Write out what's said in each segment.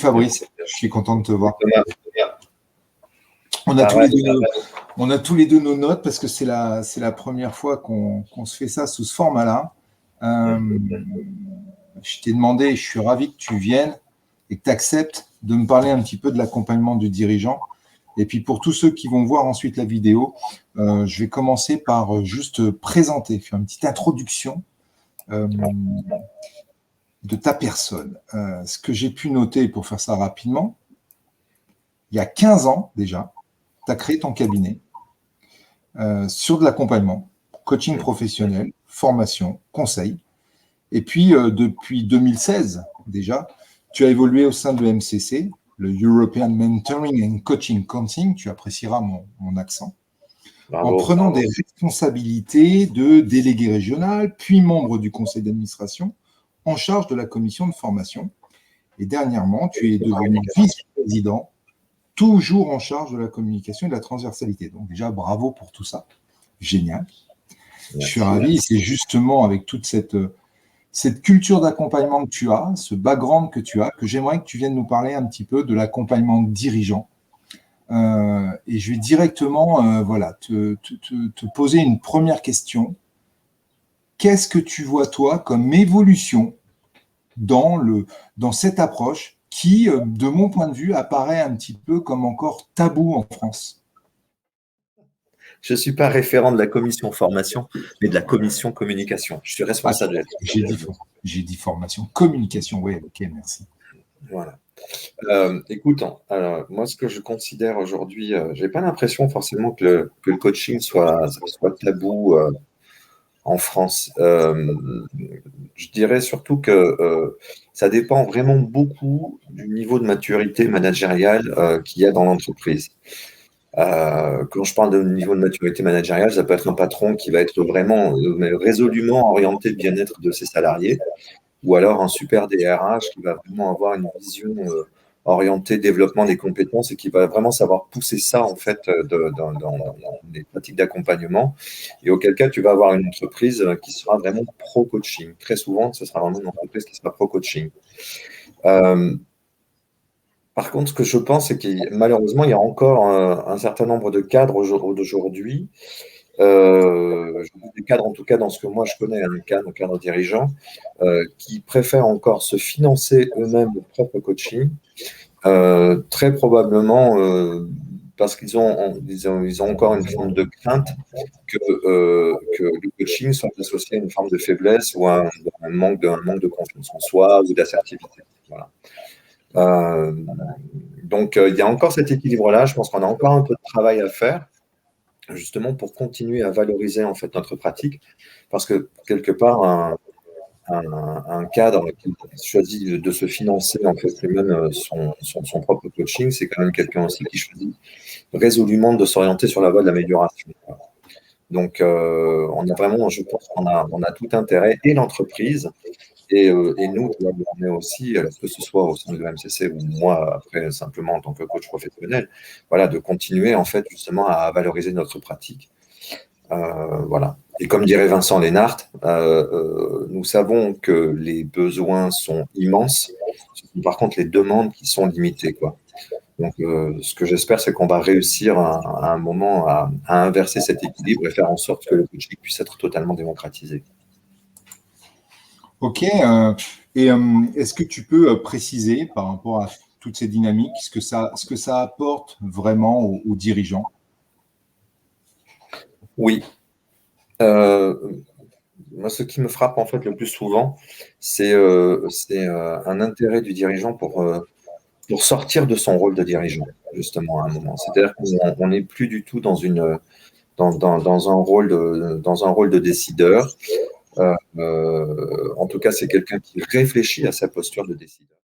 Fabrice, je suis content de te voir. Thomas. On a tous les deux nos notes parce que c'est la première fois qu'on se fait ça sous ce format-là. Je t'ai demandé, et je suis ravi que tu viennes et que tu acceptes de me parler un petit peu de l'accompagnement du dirigeant. Et puis pour tous ceux qui vont voir ensuite la vidéo, je vais commencer par juste présenter, faire une petite introduction de ta personne. Ce que j'ai pu noter, pour faire ça rapidement, il y a 15 ans déjà, tu as créé ton cabinet sur de l'accompagnement, coaching professionnel, formation, conseil. Et puis, depuis 2016 déjà, tu as évolué au sein de l'EMCC, le European Mentoring and Coaching Council, tu apprécieras mon accent, en prenant des responsabilités de délégué régional, puis membre du conseil d'administration, en charge de la commission de formation. Et dernièrement, tu es devenu vice-président, toujours en charge de la communication et de la transversalité. Donc déjà, bravo pour tout ça. Génial. Je suis ravi. C'est justement avec toute cette culture d'accompagnement que tu as, ce background que tu as, que j'aimerais que tu viennes nous parler un petit peu de l'accompagnement dirigeant. Et je vais directement te poser une première question. Qu'est-ce que tu vois, toi, comme évolution dans cette approche qui, de mon point de vue, apparaît un petit peu comme encore tabou en France? Je ne suis pas référent de la commission formation, mais de la commission communication. Je suis responsable. J'ai dit formation, communication, oui, ok, merci. Voilà. Écoute, moi, ce que je considère aujourd'hui, je n'ai pas l'impression forcément que le coaching soit tabou en France. Je dirais surtout que ça dépend vraiment beaucoup du niveau de maturité managériale qu'il y a dans l'entreprise. Quand je parle de niveau de maturité managériale, ça peut être un patron qui va être vraiment résolument orienté le bien-être de ses salariés, ou alors un super DRH qui va vraiment avoir une vision orientée développement des compétences et qui va vraiment savoir pousser ça en fait dans les pratiques d'accompagnement. Et auquel cas, tu vas avoir une entreprise qui sera vraiment pro-coaching. Très souvent, ce sera vraiment une entreprise qui sera pro-coaching. Par contre, ce que je pense, c'est que malheureusement, il y a encore un certain nombre de cadres d'aujourd'hui, des cadres en tout cas dans ce que moi je connais, un cadre dirigeant, qui préfèrent encore se financer eux-mêmes leur propre coaching, très probablement parce qu'ils ont encore une forme de crainte que le coaching soit associé à une forme de faiblesse ou à un manque de confiance en soi ou d'assertivité. Voilà. Donc, il y a encore cet équilibre-là. Je pense qu'on a encore un peu de travail à faire, justement pour continuer à valoriser en fait notre pratique, parce que quelque part, un cadre qui choisit de se financer en fait lui-même son propre coaching, c'est quand même quelqu'un aussi qui choisit résolument de s'orienter sur la voie de l'amélioration. Donc, on a vraiment, je pense qu'on a tout intérêt, et l'entreprise, et nous, on est aussi, que ce soit au sein de l'EMCC ou moi, après, simplement en tant que coach professionnel, voilà, de continuer en fait justement à valoriser notre pratique. Voilà. Et comme dirait Vincent Lénart, nous savons que les besoins sont immenses, par contre les demandes qui sont limitées, quoi. Donc, ce que j'espère, c'est qu'on va réussir à un moment à inverser cet équilibre et faire en sorte que le coaching puisse être totalement démocratisé. Ok. Et est-ce que tu peux préciser par rapport à toutes ces dynamiques ce que ça apporte vraiment aux dirigeants? Oui. Moi, ce qui me frappe en fait le plus souvent, c'est un intérêt du dirigeant pour sortir de son rôle de dirigeant, justement, à un moment. C'est-à-dire qu'on n'est plus du tout dans un rôle de décideur. En tout cas, c'est quelqu'un qui réfléchit à sa posture de décideur.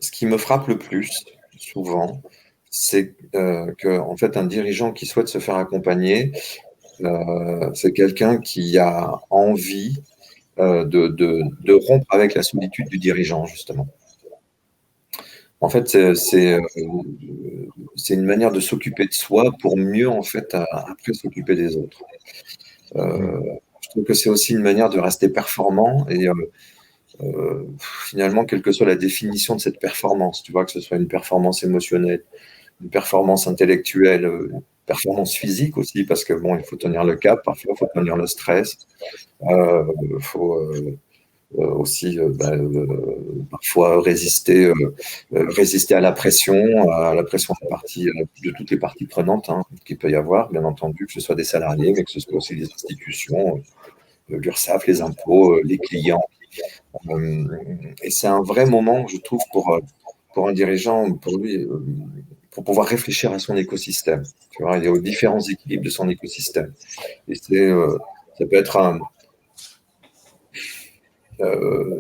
Ce qui me frappe le plus, souvent, c'est qu'en fait, un dirigeant qui souhaite se faire accompagner, c'est quelqu'un qui a envie de rompre avec la solitude du dirigeant, justement. En fait, c'est une manière de s'occuper de soi pour mieux, en fait, après s'occuper des autres. Je trouve que c'est aussi une manière de rester performant et finalement, quelle que soit la définition de cette performance, tu vois, que ce soit une performance émotionnelle, une performance intellectuelle, une performance physique aussi, parce que bon, il faut tenir le cap, parfois il faut tenir le stress, il faut aussi parfois résister à la pression des parties, de toutes les parties prenantes hein, qu'il peut y avoir, bien entendu, que ce soit des salariés, mais que ce soit aussi des institutions, l'URSSAF, les impôts, les clients. Et c'est un vrai moment, je trouve, pour un dirigeant, pour lui, pour pouvoir réfléchir à son écosystème. Tu vois, il y a aux différents équilibres de son écosystème. Et ça peut être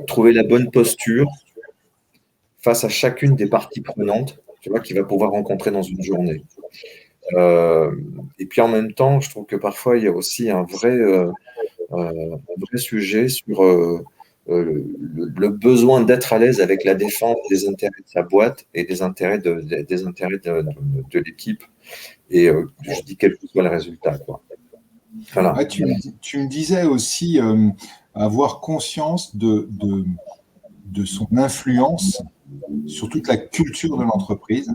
trouver la bonne posture face à chacune des parties prenantes, tu vois, qu'il va pouvoir rencontrer dans une journée. Et puis en même temps, je trouve que parfois il y a aussi un vrai sujet sur le besoin d'être à l'aise avec la défense des intérêts de sa boîte et des intérêts de l'équipe. Et je dis quel que soit le résultat, quoi. Voilà. Ouais, tu me disais aussi avoir conscience de son influence sur toute la culture de l'entreprise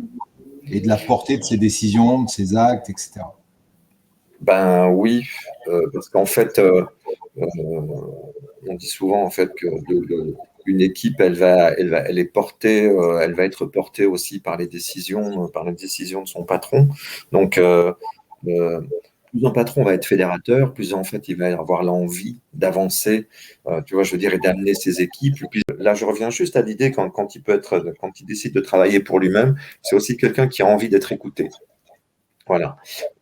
et de la portée de ses décisions, de ses actes, etc. Ben oui, parce qu'en fait, on dit souvent en fait que une équipe, elle est portée, elle va être portée aussi par les décisions de son patron. Donc, plus un patron va être fédérateur, plus en fait il va avoir l'envie d'avancer, tu vois, je veux dire, et d'amener ses équipes. Et puis là, je reviens juste à l'idée quand il décide de travailler pour lui-même, c'est aussi quelqu'un qui a envie d'être écouté. Voilà.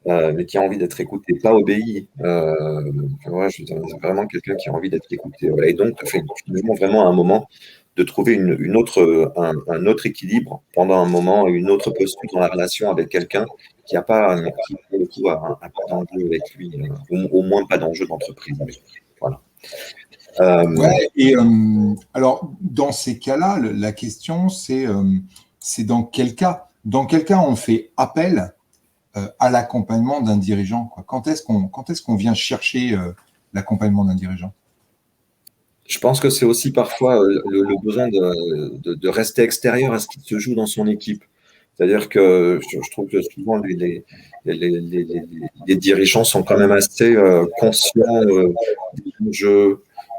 Mais qui a envie d'être écouté, pas obéi. Tu vois, c'est vraiment quelqu'un qui a envie d'être écouté. Voilà. Et donc, finalement, vraiment un moment de trouver un autre équilibre pendant un moment, une autre posture dans la relation avec quelqu'un qui n'a pas, pas d'enjeu avec lui, au moins pas d'enjeu d'entreprise avec lui. Voilà. Ouais, et alors, dans ces cas-là, la question, c'est dans quel cas? Dans quel cas on fait appel à l'accompagnement d'un dirigeant, quoi. Quand est-ce qu'on vient chercher l'accompagnement d'un dirigeant? Je pense que c'est aussi parfois le besoin de rester extérieur à ce qui se joue dans son équipe. C'est-à-dire que je trouve que souvent les dirigeants sont quand même assez conscients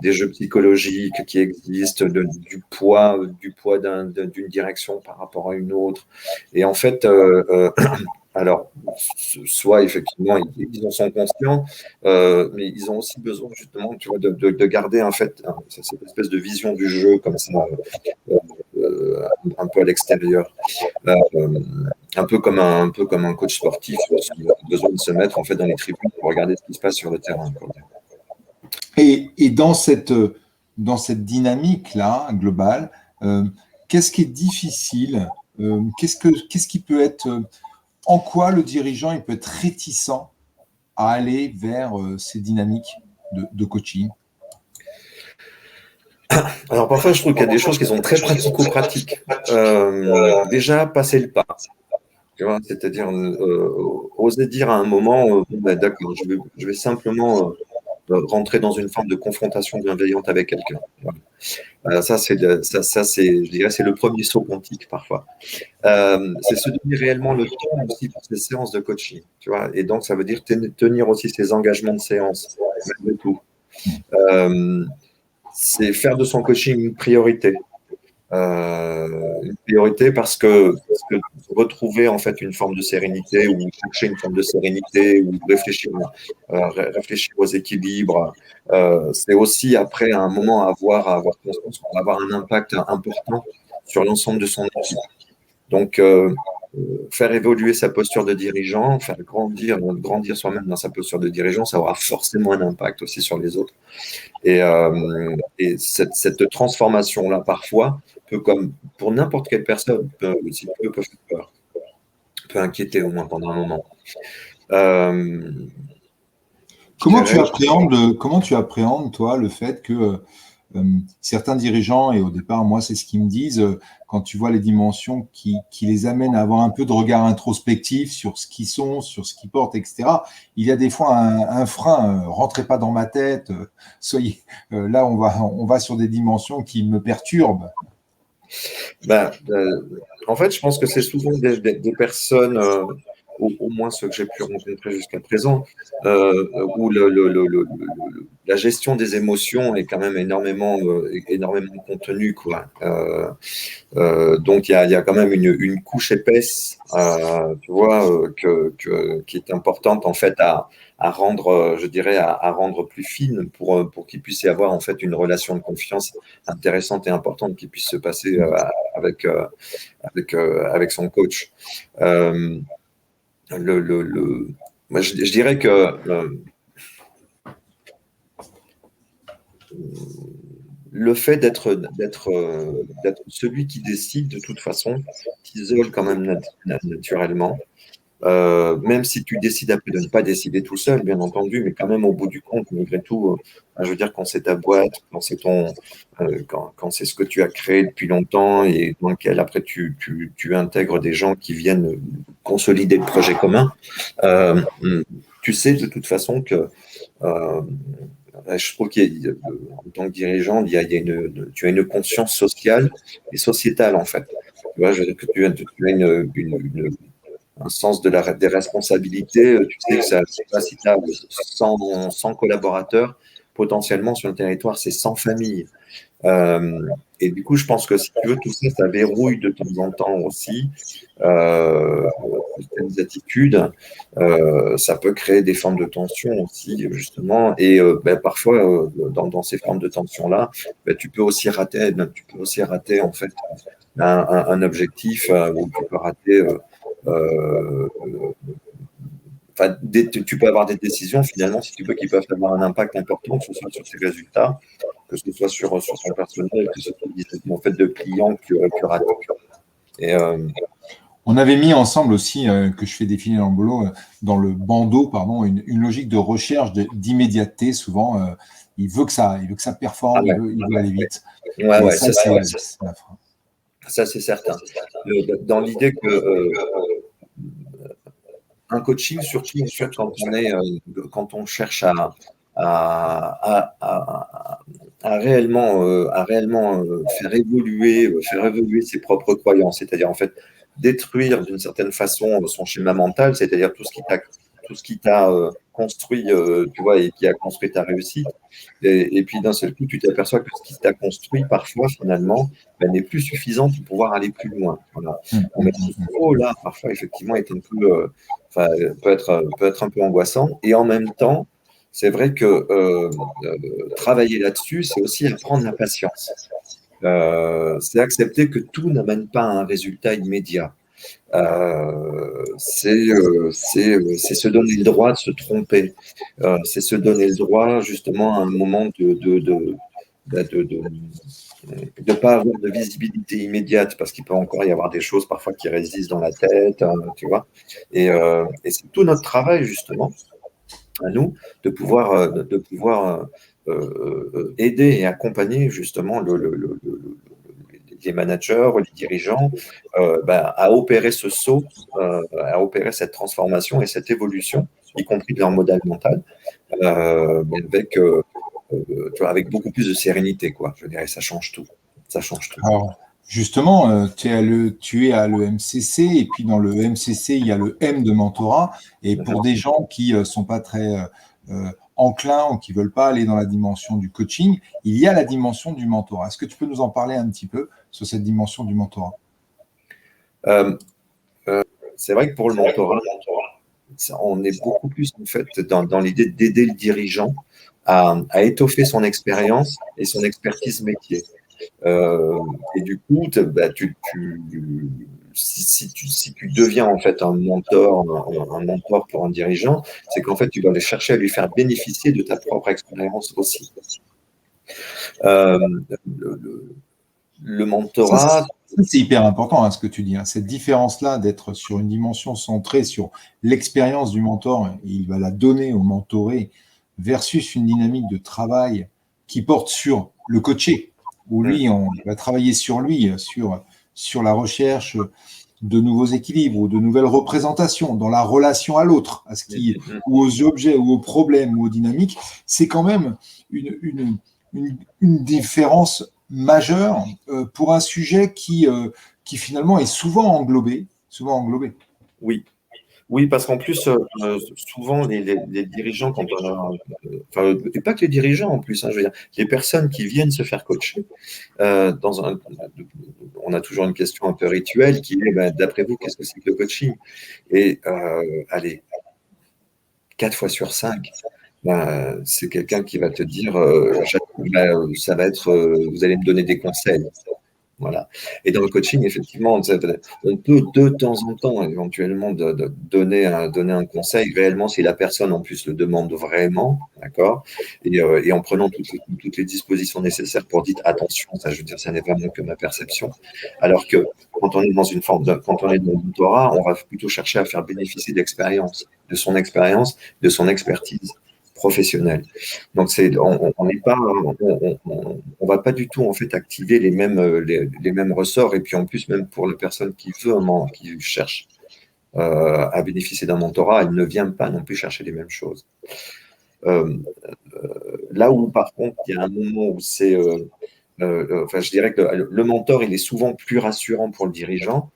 des jeux psychologiques qui existent, du poids d'une direction par rapport à une autre. Et en fait, alors, soit effectivement, ils en sont conscients, mais ils ont aussi besoin justement, tu vois, de garder en fait cette espèce de vision du jeu comme ça, un peu à l'extérieur, un peu comme un coach sportif qui a besoin de se mettre en fait dans les tribunes pour regarder ce qui se passe sur le terrain, quoi. Et dans cette dynamique-là, globale, qu'est-ce qui est difficile? Qu'est-ce qui peut être, en quoi le dirigeant il peut être réticent à aller vers ces dynamiques de coaching? Alors parfois, je trouve qu'il y a des choses qui sont très pratico-pratiques. Déjà, passer le pas. Tu vois, c'est-à-dire oser dire à un moment, d'accord, je vais simplement rentrer dans une forme de confrontation bienveillante avec quelqu'un. Voilà. Ça, je dirais, c'est le premier saut quantique parfois. C'est se donner réellement le temps aussi pour ces séances de coaching. Tu vois, et donc, ça veut dire tenir aussi ses engagements de séance, malgré tout. C'est faire de son coaching une priorité. Une priorité parce que retrouver en fait une forme de sérénité ou chercher une forme de sérénité ou réfléchir aux équilibres, c'est aussi après un moment à avoir conscience qu'on va avoir un impact important sur l'ensemble de son équipe. Donc faire évoluer sa posture de dirigeant, faire grandir soi-même dans sa posture de dirigeant, ça aura forcément un impact aussi sur les autres. Et cette transformation-là, parfois, comme pour n'importe quelle personne, peut faire peur, peut inquiéter au moins pendant un moment. Comment tu appréhendes, toi, le fait que certains dirigeants, et au départ, moi, c'est ce qu'ils me disent, quand tu vois les dimensions qui les amènent à avoir un peu de regard introspectif sur ce qu'ils sont, sur ce qu'ils portent, etc., il y a des fois un frein, rentrez pas dans ma tête, soyez, là, on va sur des dimensions qui me perturbent. Ben, en fait, je pense que c'est souvent des personnes, au moins ceux que j'ai pu rencontrer jusqu'à présent, où la gestion des émotions est quand même énormément contenue, quoi. Donc, il y a quand même une couche épaisse, tu vois, qui est importante, en fait, à rendre, je dirais, à rendre plus fine pour qu'il puisse y avoir, en fait, une relation de confiance intéressante et importante qui puisse se passer avec, avec son coach. Euh, Moi, je dirais que le fait d'être celui qui décide, de toute façon, t'isole quand même naturellement. Même si tu décides après de ne pas décider tout seul, bien entendu, mais quand même au bout du compte, malgré tout, je veux dire, quand c'est ta boîte, quand c'est ce que tu as créé depuis longtemps et dans lequel après tu intègres des gens qui viennent consolider le projet commun, euh, tu sais de toute façon que euh, je trouve en tant que dirigeant, tu as une conscience sociale et sociétale en fait. Tu vois, je veux dire que tu as un sens des responsabilités. Tu sais que ça, je sais pas si tu as 100 collaborateurs, potentiellement sur le territoire, c'est 100 familles. Et du coup, je pense que si tu veux, tout ça, ça verrouille de temps en temps aussi certaines attitudes. Ça peut créer des formes de tension aussi, justement. Et parfois, dans ces formes de tension-là, tu peux aussi rater en fait un objectif ou tu peux rater. Euh, Enfin, tu peux avoir des décisions finalement, si tu veux, qui peuvent avoir un impact important, que ce soit sur tes résultats, que ce soit sur ton personnel, que ce soit en fait de clients que ratent. Et On avait mis ensemble aussi, que je fais défiler dans le boulot, dans le bandeau, pardon, une logique de recherche d'immédiateté. Souvent, il veut que ça performe, ouais, il veut aller vite. ouais, Et ouais, ça, c'est un frein. ça c'est certain. Dans l'idée que un coaching, surtout en fait, quand on cherche à, à, à réellement faire évoluer ses propres croyances, c'est-à-dire en fait détruire d'une certaine façon son schéma mental, c'est-à-dire tout ce qui t'a construit, tu vois, et qui a construit ta réussite. Et puis d'un seul coup, tu t'aperçois que ce qui t'a construit parfois finalement ben, n'est plus suffisant pour pouvoir aller plus loin. Voilà. Bon, mais ce niveau-là, parfois effectivement, est un peu, enfin, peut être un peu angoissant. Et en même temps, c'est vrai que travailler là-dessus, c'est aussi apprendre la patience. C'est accepter que tout n'amène pas à un résultat immédiat. C'est se donner le droit de se tromper. C'est se donner le droit, justement, à un moment de pas avoir de visibilité immédiate, parce qu'il peut encore y avoir des choses parfois qui résistent dans la tête, hein, tu vois. Et c'est tout notre travail, justement, à nous, de pouvoir aider et accompagner, justement, les managers, les dirigeants, à opérer ce saut, à opérer cette transformation et cette évolution, y compris de leur modèle mental, avec, tu vois, avec beaucoup plus de sérénité, quoi. Je dirais, ça change tout. Ça change tout. Alors, justement, tu es à l'EMCC, et puis dans le MCC, il y a le M de mentorat. Et pour des gens qui sont pas très enclins ou qui veulent pas aller dans la dimension du coaching, il y a la dimension du mentorat. Est-ce que tu peux nous en parler un petit peu sur cette dimension du mentorat? Euh, c'est vrai que pour le mentorat, on est beaucoup plus en fait dans l'idée d'aider le dirigeant à étoffer son expérience et son expertise métier. Et du coup, si tu deviens en fait un mentor pour un dirigeant, c'est qu'en fait, tu vas aller chercher à lui faire bénéficier de ta propre expérience aussi. Euh, le, le- le Ça, mentorat, c'est hyper important, hein, ce que tu dis, hein. Cette différence-là d'être sur une dimension centrée sur l'expérience du mentor, et il va la donner au mentoré, versus une dynamique de travail qui porte sur le coacher, où lui, on va travailler sur lui, sur la recherche de nouveaux équilibres ou de nouvelles représentations dans la relation à l'autre, ou aux objets, ou aux problèmes, ou aux dynamiques. C'est quand même une différence majeure pour un sujet qui finalement est souvent englobé. Oui. Oui, parce qu'en plus, souvent, les dirigeants, quand on a, enfin, et pas que les dirigeants en plus, hein, je veux dire, les personnes qui viennent se faire coacher, on a toujours une question un peu rituelle qui est, ben, d'après vous, qu'est-ce que c'est que le coaching? Et allez, 4 fois sur 5, ben, c'est quelqu'un qui va te dire, ça va être, vous allez me donner des conseils. Voilà. Et dans le coaching, effectivement, on peut de temps en temps éventuellement donner un conseil réellement si la personne en plus le demande vraiment, d'accord, et en prenant toutes les dispositions nécessaires pour dire attention, ça, je veux dire, ça n'est vraiment que ma perception. Alors que quand on est dans une forme quand on est dans le mentorat, on va plutôt chercher à faire bénéficier d'expérience, de son expérience, de son expertise professionnelle. Donc on n'est pas, on va pas du tout en fait activer les mêmes ressorts, et puis en plus même pour la personne qui cherche à bénéficier d'un mentorat, elle ne vient pas non plus chercher les mêmes choses. Là où par contre il y a un moment où c'est enfin, je dirais que le mentor il est souvent plus rassurant pour le dirigeant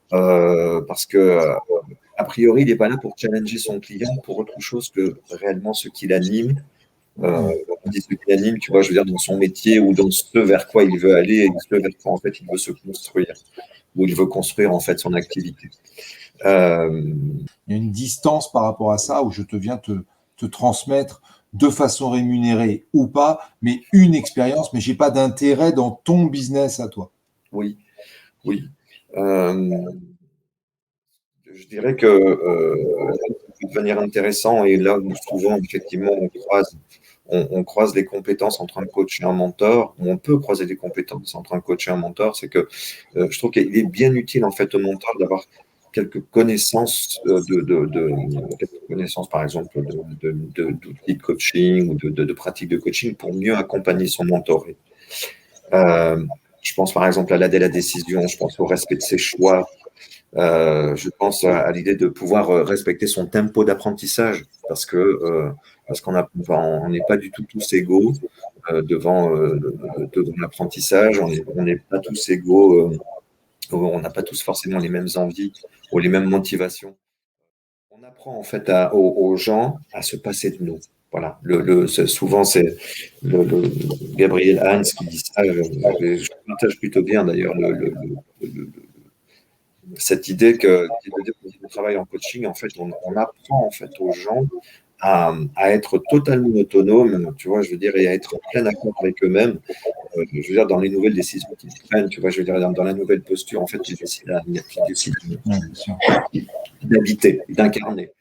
parce que a priori il n'est pas là pour challenger son client pour autre chose que réellement ce qui l'anime. On dit ce qui l'anime, tu vois, je veux dire, dans son métier ou dans ce vers quoi il veut aller et ce vers quoi en fait il veut se construire, ou il veut construire en fait son activité. Il y a une distance par rapport à ça où je viens te transmettre de façon rémunérée ou pas, mais une expérience, mais je n'ai pas d'intérêt dans ton business à toi. Oui. Je dirais que ça peut devenir intéressant, et là où souvent effectivement on croise les compétences entre un coach et un mentor, ou on peut croiser des compétences entre un coach et un mentor, c'est que je trouve qu'il est bien utile en fait au mentor d'avoir quelques connaissances quelques connaissances par exemple d'outils de coaching ou de pratiques de coaching pour mieux accompagner son mentoré. Je pense par exemple à l'aide à la décision, je pense au respect de ses choix. Je pense à l'idée de pouvoir respecter son tempo d'apprentissage, parce qu'on n'est pas du tout tous égaux devant l'apprentissage. On n'est pas tous égaux. On n'a pas tous forcément les mêmes envies ou les mêmes motivations. On apprend en fait aux gens à se passer de nous. Voilà. Souvent, c'est Gabriel Hans qui dit ça. Je partage plutôt bien d'ailleurs cette idée que on travaille en coaching, en fait, on apprend en fait aux gens à être totalement autonomes, tu vois, je veux dire, et à être en plein accord avec eux-mêmes, je veux dire, dans les nouvelles décisions qu'ils prennent, tu vois, je veux dire, dans la nouvelle posture, en fait, qu'ils décident d'habiter, d'incarner.